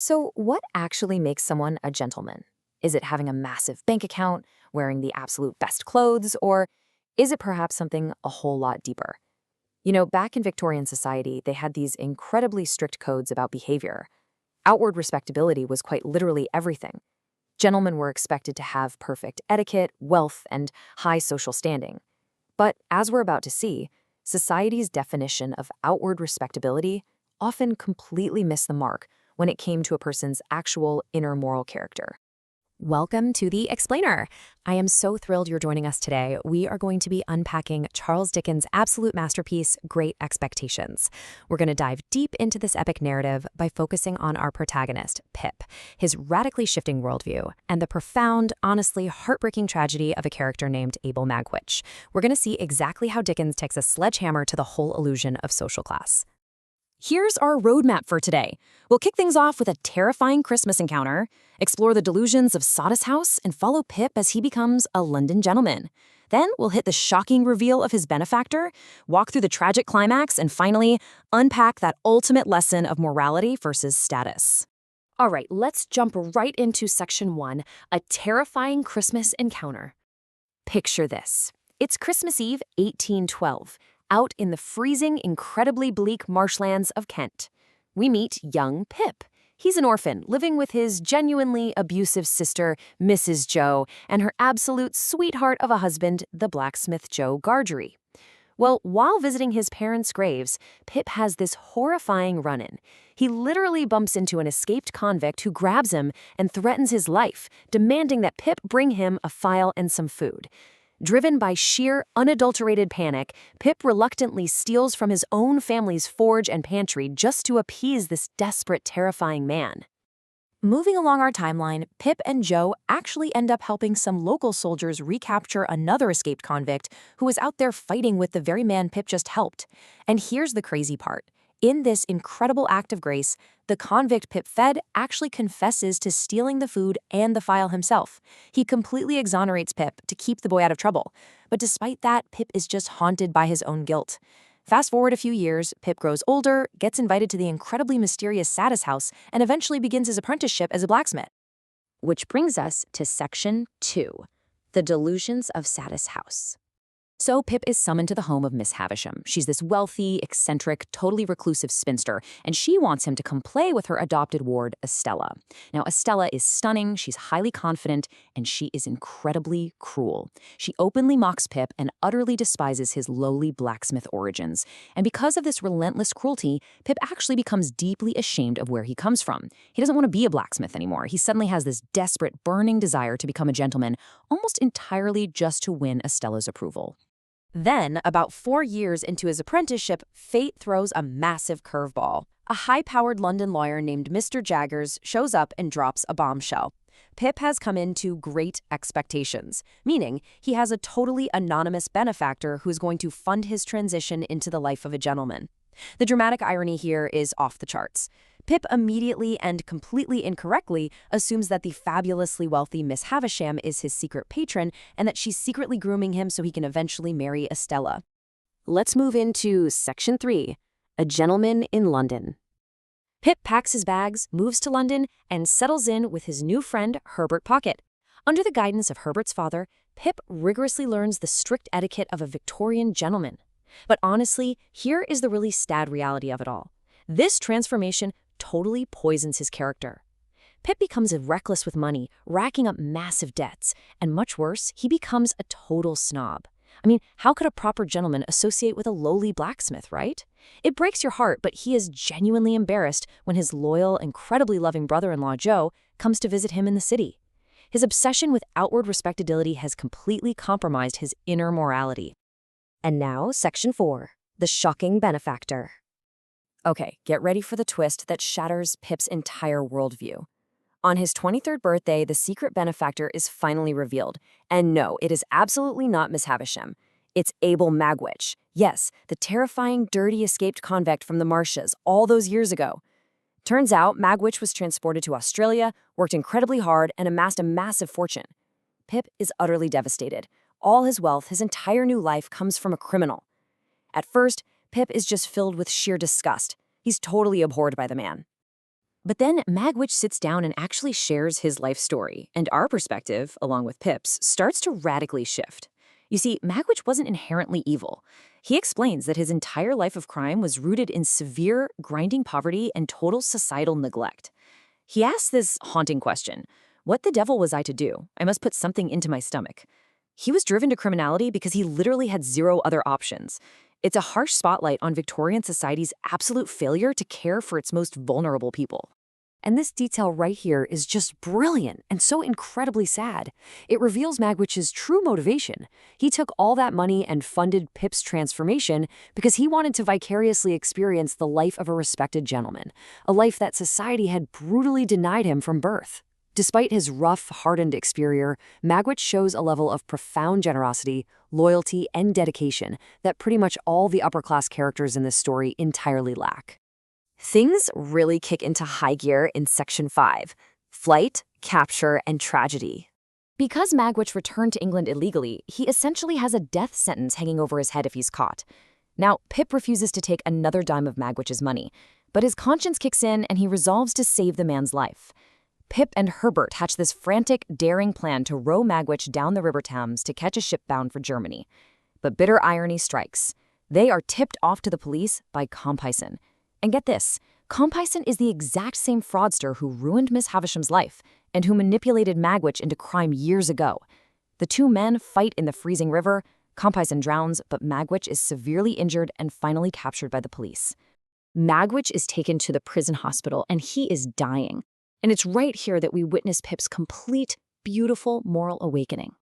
So, what actually makes someone a gentleman? Is it having a massive bank account, wearing the absolute best clothes, or is it perhaps something a whole lot deeper? Back in Victorian society, they had these incredibly strict codes about behavior. Outward respectability was quite literally everything. Gentlemen were expected to have perfect etiquette, wealth, and high social standing. But as we're about to see, society's definition of outward respectability often completely missed the mark when it came to a person's actual inner moral character. Welcome to The Explainer. I am so thrilled you're joining us today. We are going to be unpacking Charles Dickens' absolute masterpiece, Great Expectations. We're going to dive deep into this epic narrative by focusing on our protagonist, Pip, his radically shifting worldview, and the profound, honestly heartbreaking tragedy of a character named Abel Magwitch. We're going to see exactly how Dickens takes a sledgehammer to the whole illusion of social class. Here's our roadmap for today. We'll kick things off with a terrifying Christmas encounter, explore the delusions of Satis House, and follow Pip as he becomes a London gentleman. Then we'll hit the shocking reveal of his benefactor, walk through the tragic climax, and finally, unpack that ultimate lesson of morality versus status. All right, let's jump right into Section 1, a terrifying Christmas encounter. Picture this. It's Christmas Eve, 1812. Out in the freezing, incredibly bleak marshlands of Kent. We meet young Pip. He's an orphan, living with his genuinely abusive sister, Mrs. Joe, and her absolute sweetheart of a husband, the blacksmith Joe Gargery. Well, while visiting his parents' graves, Pip has this horrifying run-in. He literally bumps into an escaped convict who grabs him and threatens his life, demanding that Pip bring him a file and some food. Driven by sheer, unadulterated panic, Pip reluctantly steals from his own family's forge and pantry just to appease this desperate, terrifying man. Moving along our timeline, Pip and Joe actually end up helping some local soldiers recapture another escaped convict who was out there fighting with the very man Pip just helped. And here's the crazy part. In this incredible act of grace, the convict Pip fed actually confesses to stealing the food and the file himself. He completely exonerates Pip to keep the boy out of trouble. But despite that, Pip is just haunted by his own guilt. Fast forward a few years, Pip grows older, gets invited to the incredibly mysterious Satis House, and eventually begins his apprenticeship as a blacksmith. Which brings us to Section 2, the delusions of Satis House. So Pip is summoned to the home of Miss Havisham. She's this wealthy, eccentric, totally reclusive spinster, and she wants him to come play with her adopted ward, Estella. Now, Estella is stunning, she's highly confident, and she is incredibly cruel. She openly mocks Pip and utterly despises his lowly blacksmith origins. And because of this relentless cruelty, Pip actually becomes deeply ashamed of where he comes from. He doesn't want to be a blacksmith anymore. He suddenly has this desperate, burning desire to become a gentleman, almost entirely just to win Estella's approval. Then, about 4 years into his apprenticeship, fate throws a massive curveball. A high-powered London lawyer named Mr. Jaggers shows up and drops a bombshell. Pip has come into great expectations, meaning he has a totally anonymous benefactor who's going to fund his transition into the life of a gentleman. The dramatic irony here is off the charts. Pip immediately and completely incorrectly assumes that the fabulously wealthy Miss Havisham is his secret patron and that she's secretly grooming him so he can eventually marry Estella. Let's move into Section 3, a gentleman in London. Pip packs his bags, moves to London, and settles in with his new friend, Herbert Pocket. Under the guidance of Herbert's father, Pip rigorously learns the strict etiquette of a Victorian gentleman. But honestly, here is the really sad reality of it all. This transformation totally poisons his character. Pip becomes reckless with money, racking up massive debts, and much worse, he becomes a total snob. I mean, how could a proper gentleman associate with a lowly blacksmith, right? It breaks your heart, but he is genuinely embarrassed when his loyal, incredibly loving brother-in-law Joe comes to visit him in the city. His obsession with outward respectability has completely compromised his inner morality. And now, Section 4, the shocking benefactor. Okay, get ready for the twist that shatters Pip's entire worldview. On his 23rd birthday, the secret benefactor is finally revealed. And no, it is absolutely not Miss Havisham. It's Abel Magwitch. Yes, the terrifying, dirty escaped convict from the marshes all those years ago. Turns out, Magwitch was transported to Australia, worked incredibly hard, and amassed a massive fortune. Pip is utterly devastated. All his wealth, his entire new life, comes from a criminal. At first, Pip is just filled with sheer disgust. He's totally abhorred by the man. But then Magwitch sits down and actually shares his life story, and our perspective, along with Pip's, starts to radically shift. You see, Magwitch wasn't inherently evil. He explains that his entire life of crime was rooted in severe, grinding poverty and total societal neglect. He asks this haunting question: what the devil was I to do? I must put something into my stomach. He was driven to criminality because he literally had zero other options. It's a harsh spotlight on Victorian society's absolute failure to care for its most vulnerable people. And this detail right here is just brilliant and so incredibly sad. It reveals Magwitch's true motivation. He took all that money and funded Pip's transformation because he wanted to vicariously experience the life of a respected gentleman, a life that society had brutally denied him from birth. Despite his rough, hardened exterior, Magwitch shows a level of profound generosity, loyalty, and dedication that pretty much all the upper-class characters in this story entirely lack. Things really kick into high gear in Section 5, Flight, Capture, and Tragedy. Because Magwitch returned to England illegally, he essentially has a death sentence hanging over his head if he's caught. Now, Pip refuses to take another dime of Magwitch's money, but his conscience kicks in and he resolves to save the man's life. Pip and Herbert hatch this frantic, daring plan to row Magwitch down the River Thames to catch a ship bound for Germany. But bitter irony strikes. They are tipped off to the police by Compeyson. And get this, Compeyson is the exact same fraudster who ruined Miss Havisham's life and who manipulated Magwitch into crime years ago. The two men fight in the freezing river. Compeyson drowns, but Magwitch is severely injured and finally captured by the police. Magwitch is taken to the prison hospital and he is dying. And it's right here that we witness Pip's complete, beautiful moral awakening.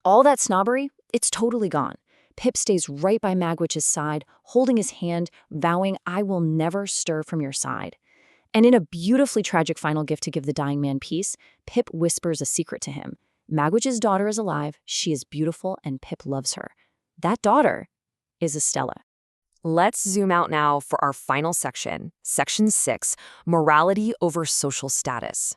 All that snobbery, it's totally gone. Pip stays right by Magwitch's side, holding his hand, vowing, "I will never stir from your side." And in a beautifully tragic final gift to give the dying man peace, Pip whispers a secret to him. Magwitch's daughter is alive, she is beautiful, and Pip loves her. That daughter is Estella. Let's zoom out now for our final section, Section 6, Morality over Social Status.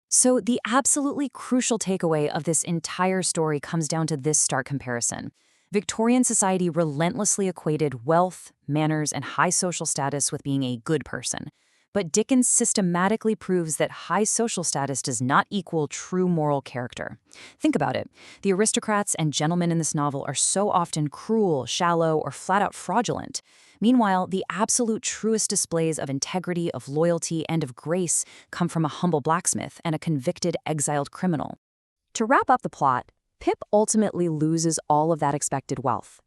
So the absolutely crucial takeaway of this entire story comes down to this stark comparison. Victorian society relentlessly equated wealth, manners, and high social status with being a good person. But Dickens systematically proves that high social status does not equal true moral character. Think about it. The aristocrats and gentlemen in this novel are so often cruel, shallow, or flat-out fraudulent. Meanwhile, the absolute truest displays of integrity, of loyalty, and of grace come from a humble blacksmith and a convicted, exiled criminal. To wrap up the plot, Pip ultimately loses all of that expected wealth.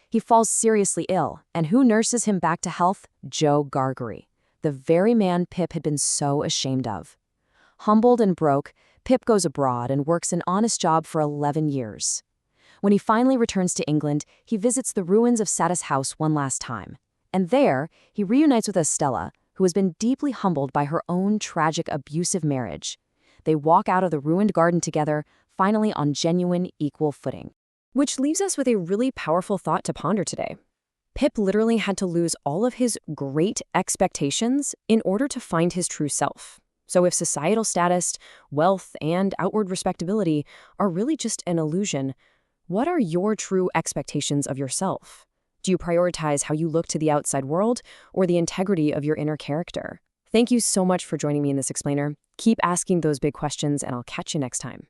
He falls seriously ill, and who nurses him back to health? Joe Gargery, the very man Pip had been so ashamed of. Humbled and broke, Pip goes abroad and works an honest job for 11 years. When he finally returns to England, he visits the ruins of Satis House one last time. And there, he reunites with Estella, who has been deeply humbled by her own tragic, abusive marriage. They walk out of the ruined garden together, finally on genuine, equal footing. Which leaves us with a really powerful thought to ponder today. Pip literally had to lose all of his great expectations in order to find his true self. So if societal status, wealth, and outward respectability are really just an illusion, what are your true expectations of yourself? Do you prioritize how you look to the outside world or the integrity of your inner character? Thank you so much for joining me in this explainer. Keep asking those big questions, and I'll catch you next time.